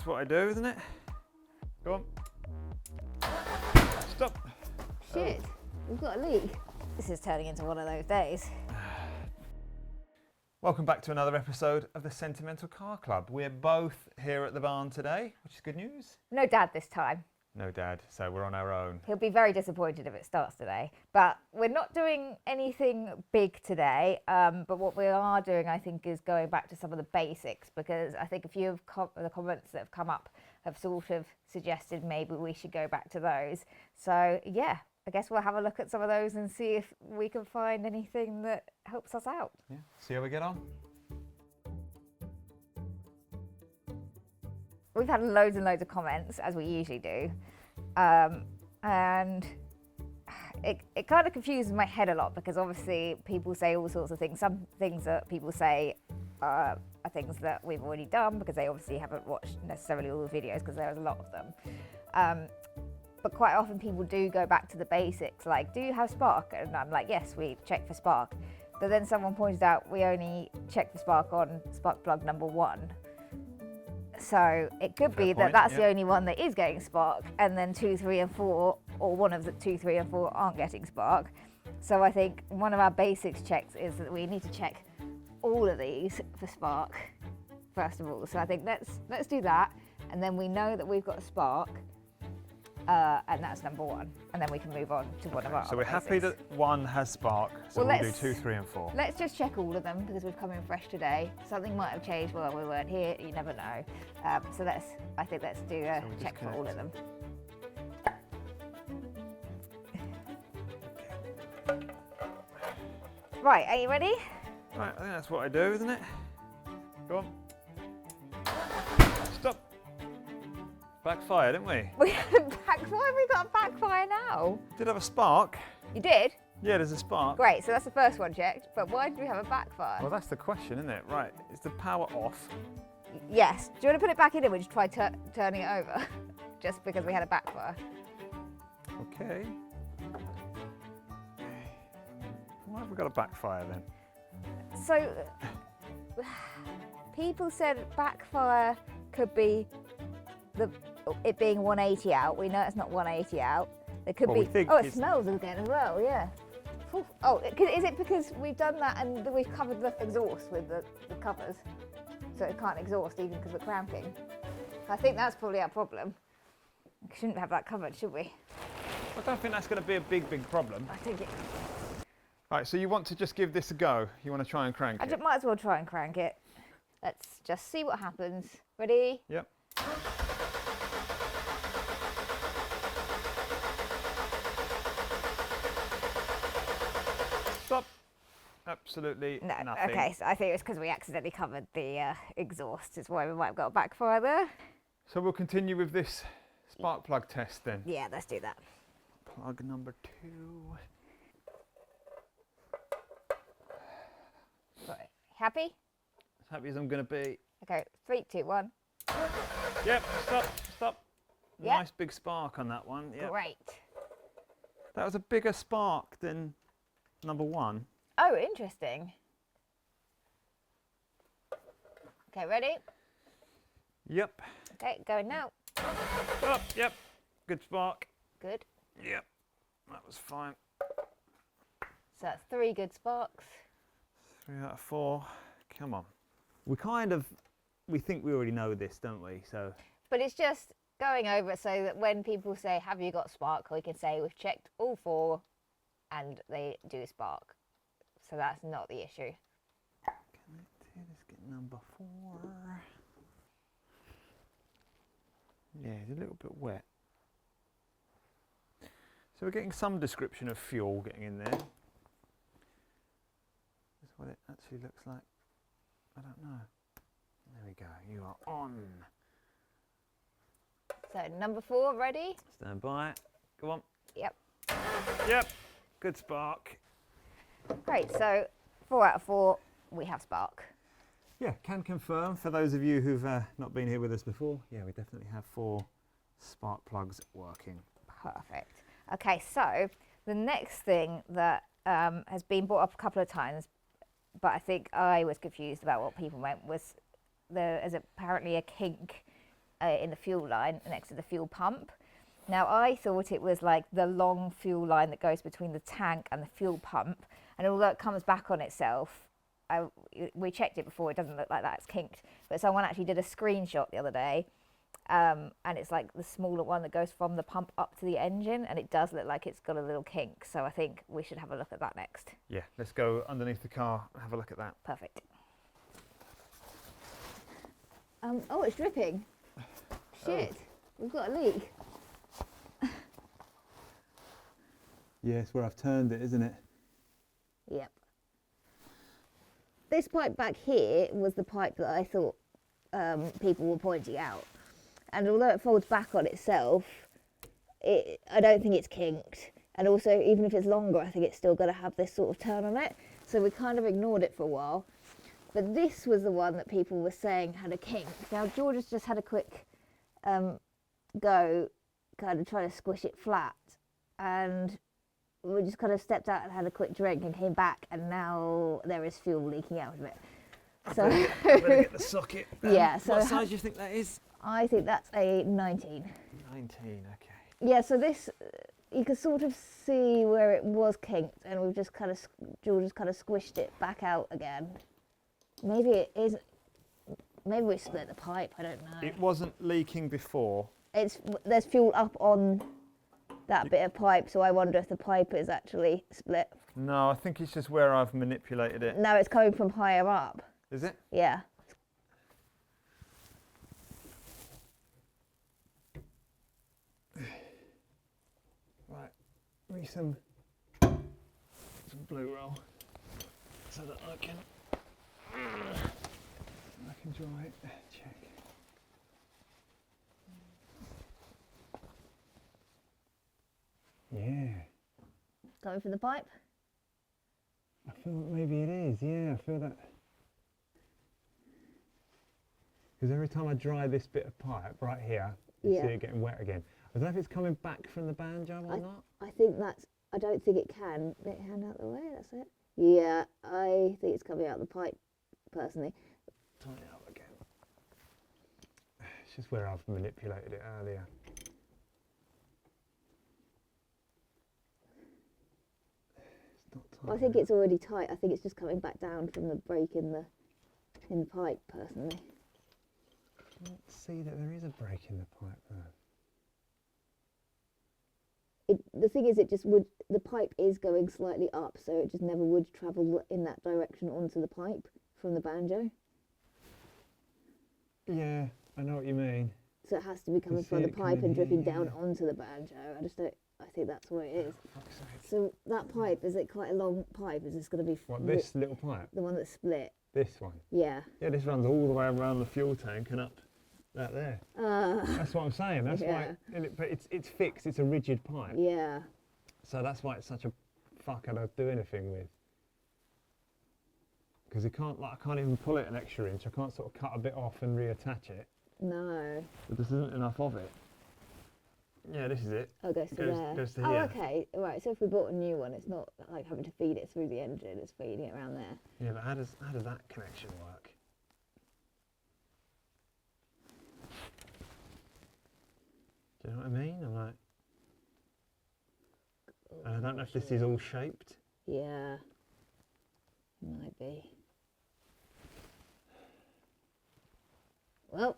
that's what I do, isn't it? Go on. Stop. Shit, we've got a leak. This is turning into one of those days. Welcome back to another episode of the Sentimental Car Club. We're both here at the barn today, which is good news. No Dad this time. No Dad, so we're on our own. He'll be very disappointed if it starts today. But we're not doing anything big today. But what we are doing, I think, is going back to some of the basics, because I think a few of the comments that have come up have sort of suggested maybe we should go back to those. So yeah, I guess we'll have a look at some of those and see if we can find anything that helps us out. Yeah, see how we get on. We've had loads and loads of comments, as we usually do, and it kind of confuses my head a lot, because obviously people say all sorts of things. Some things that people say are things that we've already done, because they obviously haven't watched necessarily all the videos, because there's a lot of them. But quite often people do go back to the basics, like, do you have spark? And I'm like, yes, we check for spark. But then someone pointed out we only check for spark on spark plug number 1. So it could be that that's the only one that is getting spark, and then 2, 3 and 4, or one of the 2, 3 and 4 aren't getting spark. So I think one of our basics checks is that we need to check all of these for spark, first of all. So I think let's do that, and then we know that we've got a spark, and that's number 1, and then we can move on to one of our So we're other happy basics. that 1 has spark, so Well, we'll do 2, 3 and 4. Let's just check all of them, because we've come in fresh today. Something might have changed while we weren't here, you never know. So I think let's do a check for all of them. Right, are you ready? Right, I think that's what I do, isn't it? Go on. Stop. Backfire, didn't we? We had a backfire. Why have we got a backfire now? Did have a spark. You did? Yeah, there's a spark. Great, so that's the first one checked. But why did we have a backfire? Well, that's the question, isn't it? Right, is the power off? Yes. Do you want to put it back in and we just try turning it over? Just because we had a backfire. Okay. Why have we got a backfire then? So, people said backfire could be it being 180 out. We know it's not 180 out. There could Well, we be. think Oh, it it's- smells again as well. Yeah. Oof. Oh, is it because we've done that and we've covered the exhaust with the covers, so it can't exhaust even because we're cramping? I think that's probably our problem. We shouldn't have that covered, should we? I don't think that's going to be a big problem. I think it. Right, so you want to just give this a go? You want to try and crank it? Might as well try and crank it. Let's just see what happens. Ready? Yep. Stop. Absolutely No. nothing. Okay, so I think it was because we accidentally covered the exhaust. Is why we might have got a backfire there. So we'll continue with this spark plug test then. Yeah, let's do that. Plug number 2. Right. Happy? As happy as I'm going to be. Okay, 3, 2, 1. Yep, stop. Yep. Nice big spark on that one. Yep. Great. That was a bigger spark than number 1. Oh, interesting. Okay, ready? Yep. Okay, going now. Up, yep. Good spark. Good. Yep. That was fine. So that's 3 good sparks. 3 out of 4. Come on. We think we already know this, don't we? So. But it's just going over it so that when people say, have you got spark, we can say we've checked all 4 and they do spark. So that's not the issue. Let's get number 4. Yeah, it's a little bit wet. So we're getting some description of fuel getting in there. That's what it actually looks like. I don't know. There we go, you are on. So number 4, ready? Stand by. Go on. Yep. Yep, good spark. Great, so 4 out of 4, we have spark. Yeah, can confirm for those of you who've not been here with us before. Yeah, we definitely have 4 spark plugs working. Perfect. Okay, so the next thing that has been brought up a couple of times, but I think I was confused about what people meant, was there is apparently a kink in the fuel line next to the fuel pump. Now I thought it was like the long fuel line that goes between the tank and the fuel pump, and although it comes back on itself, we checked it before, it doesn't look like that, it's kinked. But someone actually did a screenshot the other day, and it's like the smaller one that goes from the pump up to the engine, and it does look like it's got a little kink, so I think we should have a look at that next. Yeah, let's go underneath the car and have a look at that. Perfect. Oh, it's dripping. Shit, we've got a leak. Yeah, it's where I've turned it, isn't it? Yep. This pipe back here was the pipe that I thought people were pointing out. And although it folds back on itself, I don't think it's kinked. And also, even if it's longer, I think it's still going to have this sort of turn on it. So we kind of ignored it for a while. But this was the one that people were saying had a kink. Now, George has just had a quick go, kind of trying to squish it flat. And we just kind of stepped out and had a quick drink and came back, and now there is fuel leaking out of it. So I better get the socket. Yeah. So what size do you think that is? I think that's a 19. 19. Okay. Yeah. So this, you can sort of see where it was kinked, and we've just kind of George just kind of squished it back out again. Maybe it is. Maybe we split the pipe. I don't know. It wasn't leaking before. There's fuel up on that bit of pipe, so I wonder if the pipe is actually split. No, I think it's just where I've manipulated it. No, it's coming from higher up. Is it? Yeah. Right, need some blue roll so that I can dry it. Check. Yeah. Coming from the pipe? I feel like maybe it is, yeah, I feel that. Because every time I dry this bit of pipe right here, you see it getting wet again. I don't know if it's coming back from the banjo or not. I think I don't think it can. Let your hand out the way, that's it. Yeah, I think it's coming out the pipe, personally. Tighten it up again. It's just where I've manipulated it earlier. I think it's already tight. I think it's just coming back down from the break in the pipe, personally. I can't see that there is a break in the pipe though. The thing is, the pipe is going slightly up, so it just never would travel in that direction onto the pipe from the banjo. Yeah, I know what you mean. So it has to be coming from the pipe and dripping down onto the banjo. I think that's what it is. So that pipe, is it quite a long pipe? Is this going to be... What, this little pipe? The one that's split? This one? Yeah. Yeah, this runs all the way around the fuel tank and up that there. That's what I'm saying. That's why, but it's fixed, it's a rigid pipe. Yeah. So that's why it's such a fucker to do anything with. Because I can't even pull it an extra inch. I can't sort of cut a bit off and reattach it. No. But there isn't enough of it. Yeah, this is it. Oh, goes to there. Goes to oh, here. okay. Right, so if we bought a new one, it's not like having to feed it through the engine, it's feeding it around there. Yeah, but how does that connection work? Do you know what I mean? I'm like... I don't know if this is all shaped. Yeah. Might be. Well,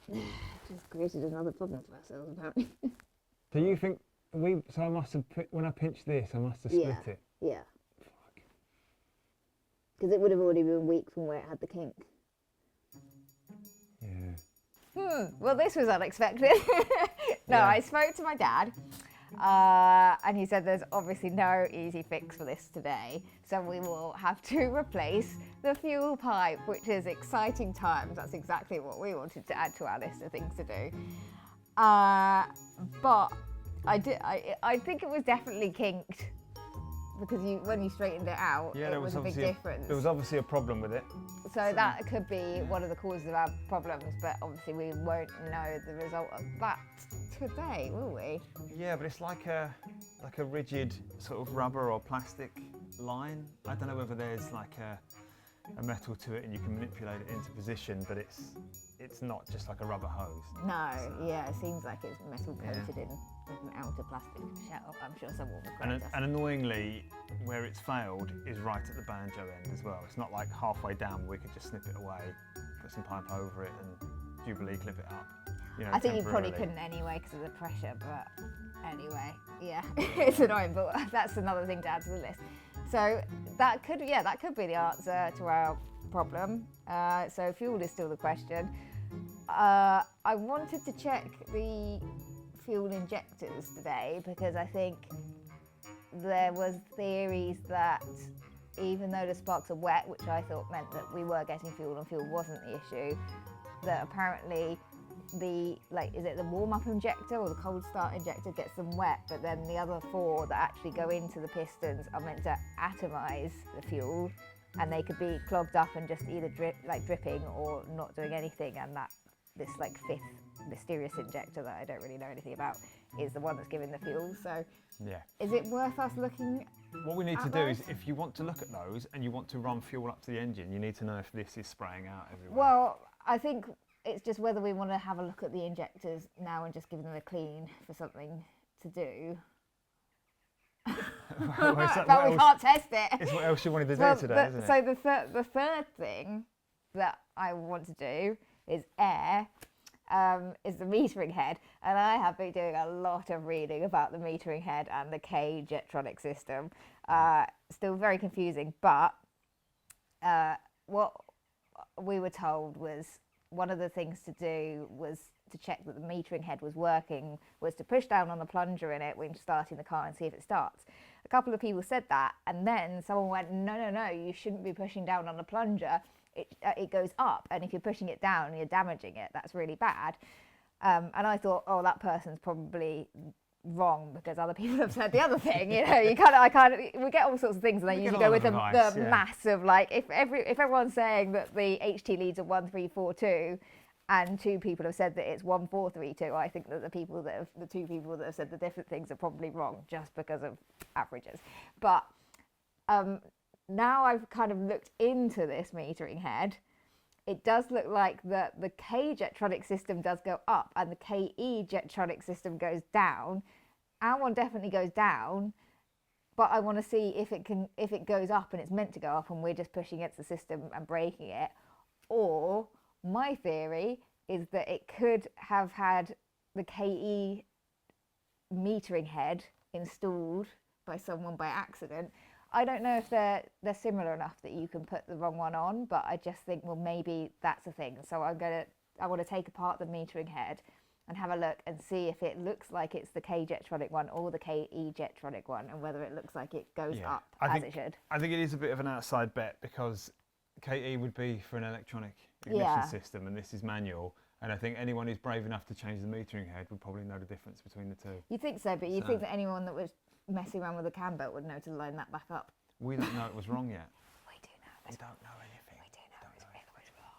just created another problem for ourselves, apparently. So you think so I must have, when I pinched this, I must have split it? Yeah. Fuck. Because it would have already been weak from where it had the kink. Yeah. Well, this was unexpected. No, Yeah. I spoke to my dad, and he said there's obviously no easy fix for this today, so we will have to replace the fuel pipe, which is exciting times. That's exactly what we wanted to add to our list of things to do. But I think it was definitely kinked, because when you straightened it out, Yeah, it there was a big difference. There was obviously a problem with it. So that could be one of the causes of our problems, but obviously we won't know the result of that today, will we? Yeah, but it's like a rigid sort of rubber or plastic line. I don't know whether there's like a metal to it and you can manipulate it into position, but it's not just like a rubber hose. No, yeah, it seems like it's metal coated in with an outer plastic shell. I'm sure someone will correct us. And annoyingly, where it's failed is right at the banjo end as well. It's not like halfway down where we could just snip it away, put some pipe over it and Jubilee clip it up. You know, I think you probably couldn't anyway because of the pressure, but anyway, yeah, it's annoying, but that's another thing to add to the list. So that could be the answer to our problem. So fuel is still the question. I wanted to check the fuel injectors today because I think there was theories that even though the sparks are wet, which I thought meant that we were getting fuel and fuel wasn't the issue, that apparently is it the warm-up injector or the cold start injector gets them wet, but then the other 4 that actually go into the pistons are meant to atomize the fuel, and they could be clogged up and just either dripping or not doing anything, and that this 5th mysterious injector that I don't really know anything about is the one that's giving the fuel. So yeah, is it worth us looking? What we need to do is, if you want to look at those and you want to run fuel up to the engine, you need to know if this is spraying out everywhere. Well, I think it's just whether we want to have a look at the injectors now and just give them a clean for something to do. But we can't test it. It's what else you wanted to do today, isn't it? So the third thing that I want to do is is the metering head, and I have been doing a lot of reading about the metering head and the K Jetronic system. Still very confusing, but what we were told was one of the things to do was to check that the metering head was working, was to push down on the plunger in it when starting the car and see if it starts. A couple of people said that, and then someone went, no, you shouldn't be pushing down on the plunger. It goes up, and if you're pushing it down, you're damaging it. That's really bad. And I thought, oh, that person's probably wrong because other people have said the other thing. You know, we get all sorts of things, and they usually go with the mass of if everyone's saying that the HT leads are 1342, and 2 people have said that it's 1432. I think that the 2 people that have said the different things are probably wrong just because of averages. But now I've kind of looked into this metering head. It does look like the K Jetronic system does go up and the KE Jetronic system goes down. Our one definitely goes down, but I want to see if it goes up and it's meant to go up and we're just pushing against the system and breaking it. Or my theory is that it could have had the KE metering head installed by someone by accident. I don't know if they're similar enough that you can put the wrong one on, but I just think, well, maybe that's a thing. So I want to take apart the metering head and have a look and see if it looks like it's the K Jetronic one or the KE Jetronic one, and whether it looks like it goes up as it should. I think it is a bit of an outside bet because KE would be for an electronic ignition system and this is manual. And I think anyone who's brave enough to change the metering head would probably know the difference between the 2. You think so, but you think that anyone that was messing around with a cam belt would know to line that back up? We don't know it was wrong yet. We do know. We don't know anything. We do know it was wrong.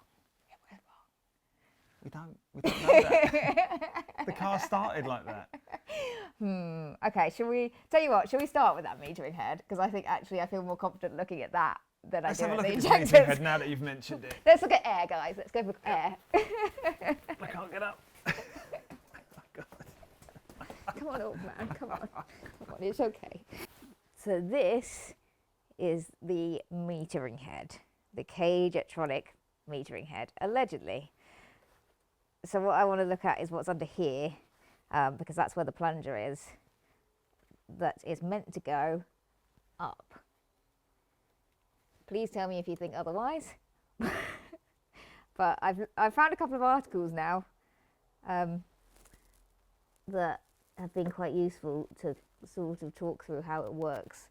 We don't know that. The car started like that. Okay, shall we start with that metering head? Because I think actually I feel more confident looking at that than I do at the injectors. Metering head now that you've mentioned it. Let's look at air, guys. Let's go for air. I can't get up. Come on, old man. Come on. It's okay. So this is the metering head, the K Jetronic metering head, allegedly. So what I want to look at is what's under here, because that's where the plunger is. That is meant to go up. Please tell me if you think otherwise. But I've found a couple of articles now that have been quite useful to sort of talk through how it works.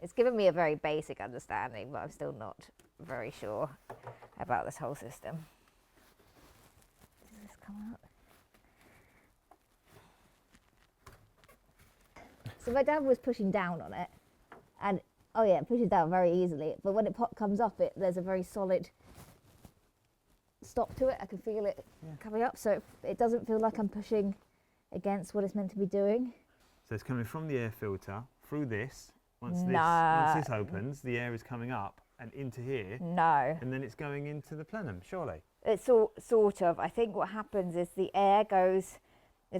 It's given me a very basic understanding, but I'm still not very sure about this whole system. Does this come out? So my dad was pushing down on it, and it pushes down very easily, but when it comes up, there's a very solid stop to it. I can feel it coming up, so it doesn't feel like I'm pushing against what it's meant to be doing. So it's coming from the air filter through this. Once this opens, the air is coming up and into here, No. and then it's going into the plenum, surely. It's sort of. I think what happens is the air is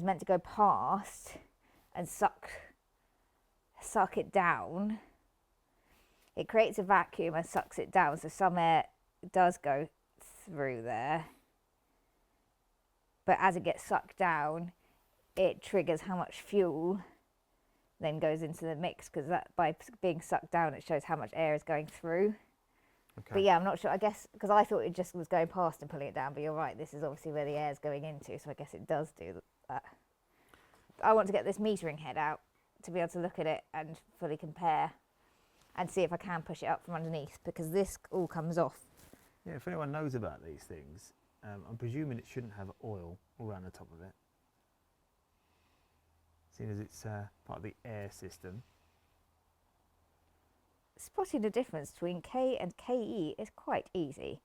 meant to go past and suck it down. It creates a vacuum and sucks it down, so some air does go through there. But as it gets sucked down, it triggers how much fuel then goes into the mix, because that by being sucked down, it shows how much air is going through. Okay. But yeah, I'm not sure. I guess because I thought it just was going past and pulling it down, but you're right. This is obviously where the air is going into, so I guess it does do that. I want to get this metering head out to be able to look at it and fully compare and see if I can push it up from underneath, because this all comes off. Yeah, if anyone knows about these things, I'm presuming it shouldn't have oil all around the top of it, seeing as it's part of the air system. Spotting the difference between K and KE is quite easy.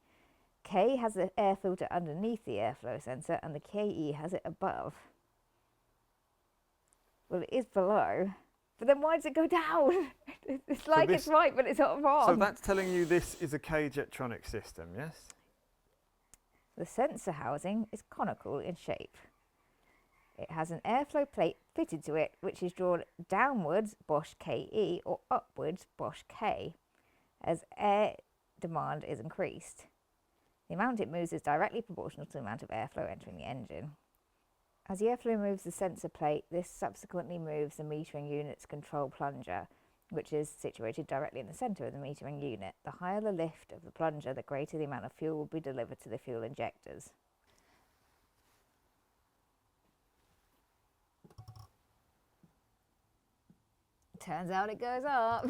K has the air filter underneath the airflow sensor and the KE has it above. Well, it is below, but then why does it go down? It's like it's right, but it's not wrong. So that's telling you this is a K-Jetronic system, yes? The sensor housing is conical in shape. It has an airflow plate fitted to it, which is drawn downwards, Bosch KE, or upwards, Bosch K, as air demand is increased. The amount it moves is directly proportional to the amount of airflow entering the engine. As the airflow moves the sensor plate, this subsequently moves the metering unit's control plunger, which is situated directly in the centre of the metering unit. The higher the lift of the plunger, the greater the amount of fuel will be delivered to the fuel injectors. Turns out it goes up.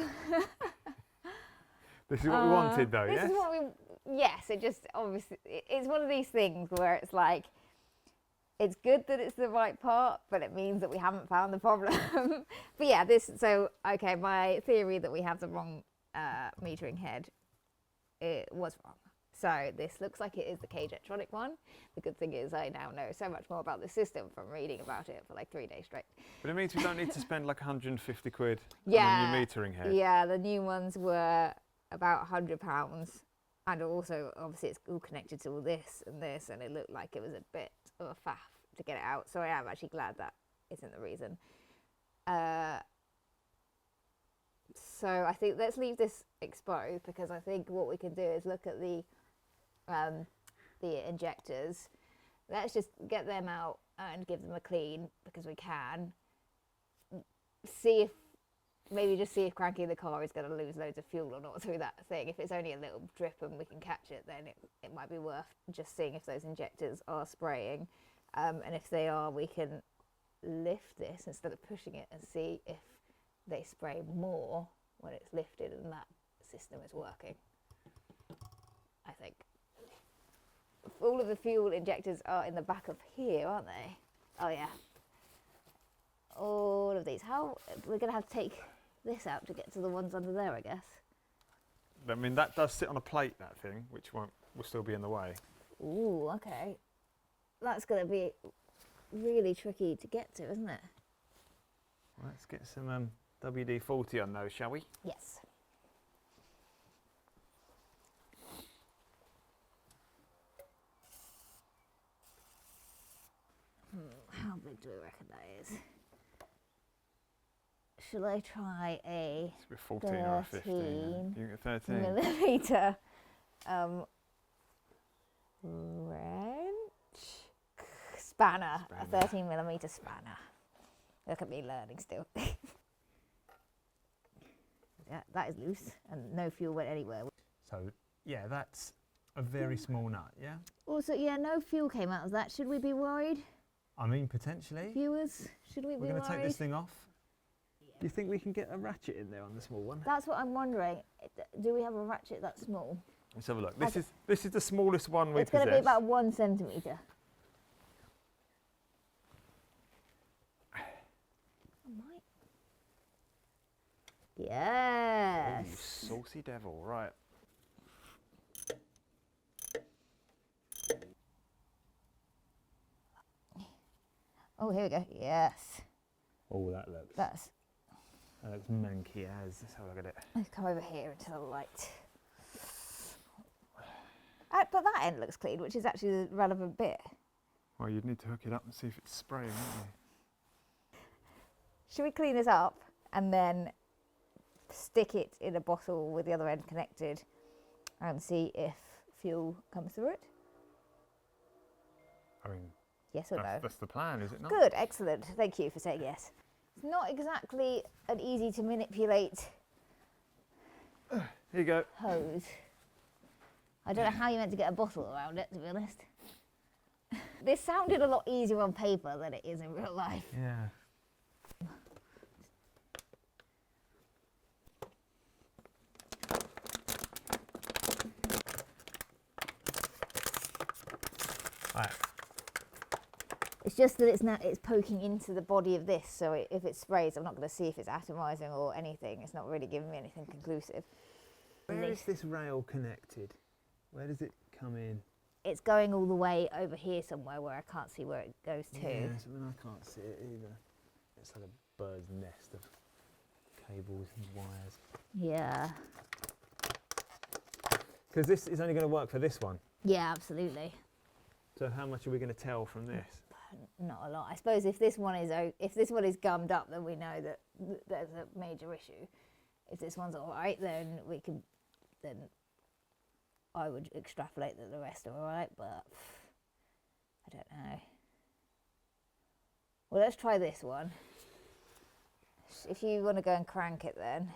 This is what we wanted, though, this yes? is what we, yes, it just obviously, it's one of these things where it's like, it's good that it's the right part, but it means that we haven't found the problem. But yeah, okay, my theory that we have the wrong metering head, it was wrong. So this looks like it is the K-Jetronic one. The good thing is I now know so much more about the system from reading about it for like 3 days straight. But it means we don't need to spend like 150 quid Yeah, on a new metering head. Yeah, the new ones were about £100. And also, obviously, it's all connected to all this, and it looked like it was a bit of a faff to get it out. So I am actually glad that isn't the reason. So I think let's leave this exposed, because I think what we can do is look at the injectors. Let's just get them out and give them a clean, because we can. Maybe just see if cranking the car is going to lose loads of fuel or not through that thing. If it's only a little drip and we can catch it, then it might be worth just seeing if those injectors are spraying. And if they are, we can lift this instead of pushing it and see if they spray more when it's lifted and that system is working, I think. All of the fuel injectors are in the back of here, aren't they? Oh yeah. All of these. We're going to have to take this out to get to the ones under there, I guess. I mean, that does sit on a plate, that thing, which will still be in the way. Ooh, okay. That's going to be really tricky to get to, isn't it? Let's get some WD-40 on those, shall we? Yes. How big do we reckon that is? Shall I try a It's a 14 or a 15. You get 13. millimetre wrench? Spanner. A 13 millimetre spanner. Look at me learning still. Yeah, that is loose and no fuel went anywhere. So, yeah, that's a very small nut, yeah? Also, yeah, no fuel came out of that. Should we be worried? I mean, potentially. Viewers, should we be worried? We're going to take this thing off. Do you think we can get a ratchet in there on the small one? That's what I'm wondering. Do we have a ratchet that small? Let's have a look. This is the smallest one we It's possess. going to be about 1 centimetre. Yes. Oh, you saucy devil, right. Oh, here we go. Yes. Oh, that looks That manky as. Let's have a look at it. Let's come over here into the light. But that end looks clean, which is actually the relevant bit. Well, you'd need to hook it up and see if it's spraying, wouldn't you? Should we clean this up and then stick it in a bottle with the other end connected and see if fuel comes through it? I mean, yes or no? That's the plan, is it not? Good, excellent. Thank you for saying yes. It's not exactly an easy to manipulate Here you go. hose. I don't know how you meant to get a bottle around it, to be honest. This sounded a lot easier on paper than it is in real life. Yeah. Right. It's just that it's poking into the body of this, so if it sprays, I'm not going to see if it's atomizing or anything. It's not really giving me anything conclusive. Where is this rail connected? Where does it come in? It's going all the way over here somewhere where I can't see where it goes to. Yes, I mean, I can't see it either. It's like a bird's nest of cables and wires. Yeah. Because this is only going to work for this one. Yeah, absolutely. So how much are we going to tell from this? Not a lot. I suppose if this one is gummed up, then we know that there's a major issue. If this one's all right, then I would extrapolate that the rest are all right, but I don't know. Well, let's try this one. If you want to go and crank it then.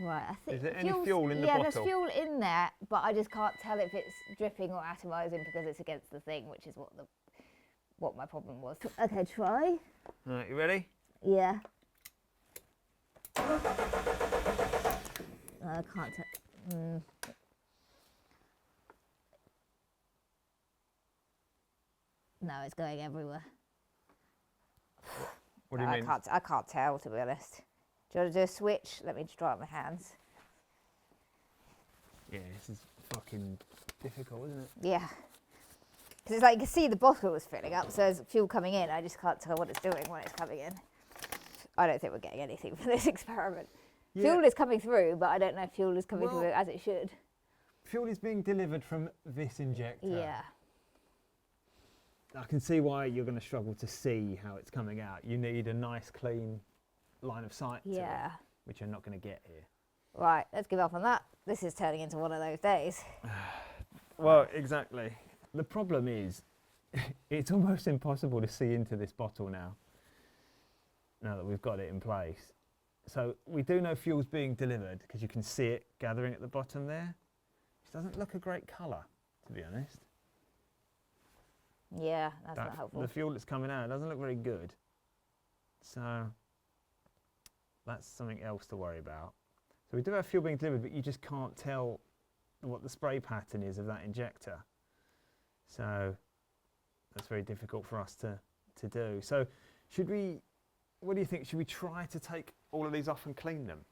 Right, I think. Is there any fuel in the bottle? Yeah, there's fuel in there, but I just can't tell if it's dripping or atomizing because it's against the thing, which is what my problem was. Okay, try. All right, you ready? Yeah. I can't tell. No, it's going everywhere. What do you mean? I can't tell, to be honest. Do you want to do a switch? Let me just try it with my hands. Yeah, this is fucking difficult, isn't it? Yeah. Because it's like you can see the bottle is filling up, so there's fuel coming in. I just can't tell what it's doing when it's coming in. I don't think we're getting anything from this experiment. Yeah. Fuel is coming through, but I don't know if fuel is coming through as it should. Fuel is being delivered from this injector. Yeah. I can see why you're going to struggle to see how it's coming out. You need a nice, clean line of sight to it, which you're not going to get here. Right, let's give up on that. This is turning into one of those days. Well, exactly. The problem is, it's almost impossible to see into this bottle now that we've got it in place. So we do know fuel's being delivered because you can see it gathering at the bottom there. It doesn't look a great colour, to be honest. Yeah, that's not helpful. The fuel that's coming out doesn't look very good. So that's something else to worry about. So we do have fuel being delivered, but you just can't tell what the spray pattern is of that injector. So that's very difficult for us to do. So what do you think? Should we try to take all of these off and clean them?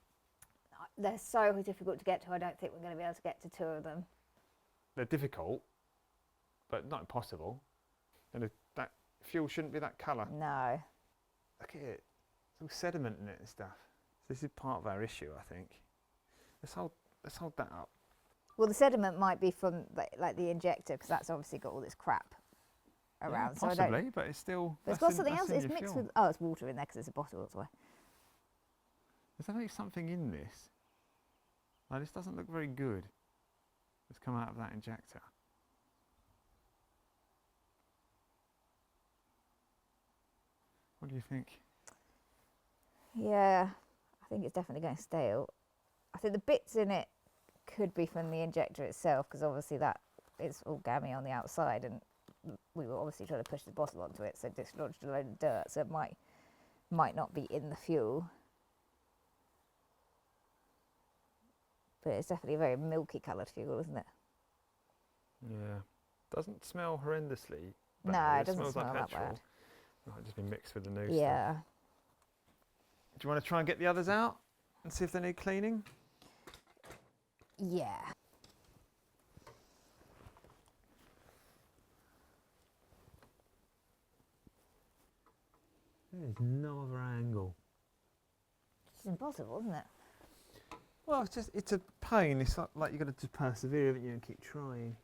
They're so difficult to get to. I don't think we're going to be able to get to two of them. They're difficult, but not impossible. And that fuel shouldn't be that colour. No. Look at it. It's all sediment in it and stuff. So this is part of our issue, I think. Let's hold that up. Well, the sediment might be from like the injector, because that's obviously got all this crap around. Yeah, possibly, but it's still. But it's got something else. It's mixed with. Oh, it's water in there because it's a bottle. That's why. There's definitely something in this. Like, this doesn't look very good. It's come out of that injector. What do you think? Yeah, I think it's definitely going stale. I think the bits in it could be from the injector itself, because obviously that is all gammy on the outside, and we were obviously trying to push the bottle onto it, so it dislodged a load of dirt, so it might not be in the fuel. But it's definitely a very milky coloured fuel, isn't it? Yeah. Doesn't smell horrendously bad. No, it doesn't smell like that petrol. bad. Might just be mixed with the new stuff. Yeah. Do you want to try and get the others out and see if they need cleaning? Yeah. There's no other angle. It's impossible, isn't it? Well, it's a pain. It's like you've got to just persevere, haven't you, and keep trying.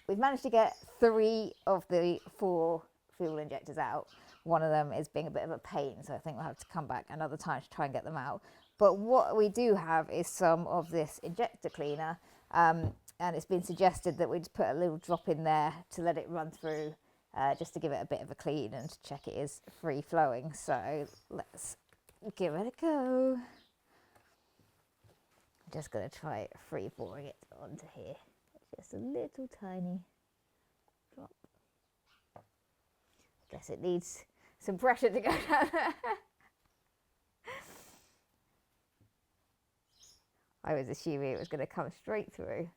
We've managed to get 3 of the 4 fuel injectors out. One of them is being a bit of a pain, so I think we'll have to come back another time to try and get them out. But what we do have is some of this injector cleaner, and it's been suggested that we just put a little drop in there to let it run through, just to give it a bit of a clean and to check it is free flowing. So let's give it a go. I'm just going to try free pouring it onto here. Just a little tiny drop. Guess it needs some pressure to go down there. I was assuming it was going to come straight through.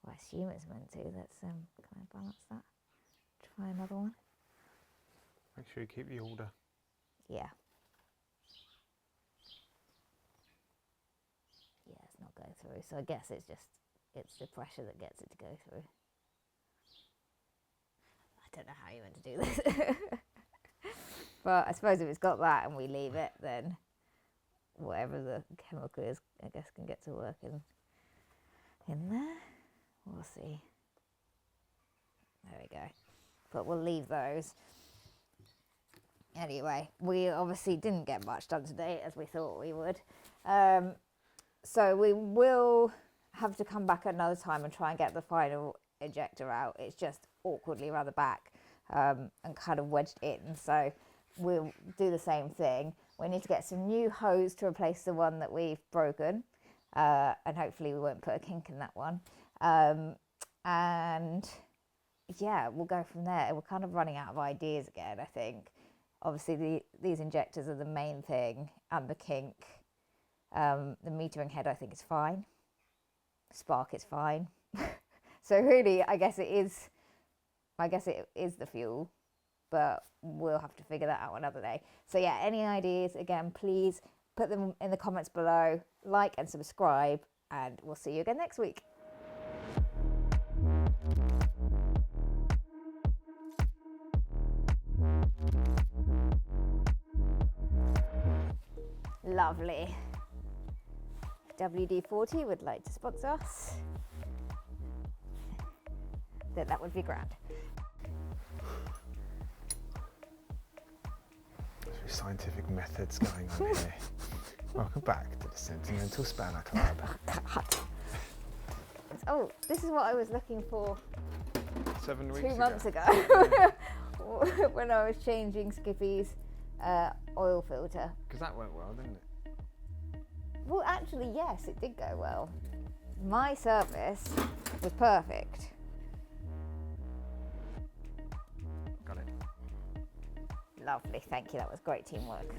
Well, I assume it's meant to. Let's can I balance that? Try another one. Make sure you keep the order. Yeah. Yeah, it's not going through. So I guess it's the pressure that gets it to go through. I don't know how you're meant to do this. But I suppose if it's got that and we leave it, then whatever the chemical is, I guess, can get to work in there. We'll see. There we go. But we'll leave those. Anyway, we obviously didn't get much done today as we thought we would. So we will have to come back another time and try and get the final injector out. It's just awkwardly around the back and kind of wedged in. So we'll do the same thing. We need to get some new hose to replace the one that we've broken. And hopefully we won't put a kink in that one. And yeah, we'll go from there. We're kind of running out of ideas again, I think. Obviously these injectors are the main thing, and the kink. The metering head I think is fine. Spark is fine. So really I guess it is the fuel, but we'll have to figure that out another day. So yeah, any ideas, again, please put them in the comments below, like and subscribe, and we'll see you again next week. Lovely. WD-40 would like to sponsor us. That would be grand. There's scientific methods going on here. Welcome back to the Sentimental Spanner Club. Oh, this is what I was looking for 7 weeks 2 months ago. When I was changing Skippy's oil filter. Because that went well, didn't it? Well, actually, yes, it did go well. My service was perfect. Got it. Lovely, thank you. That was great teamwork.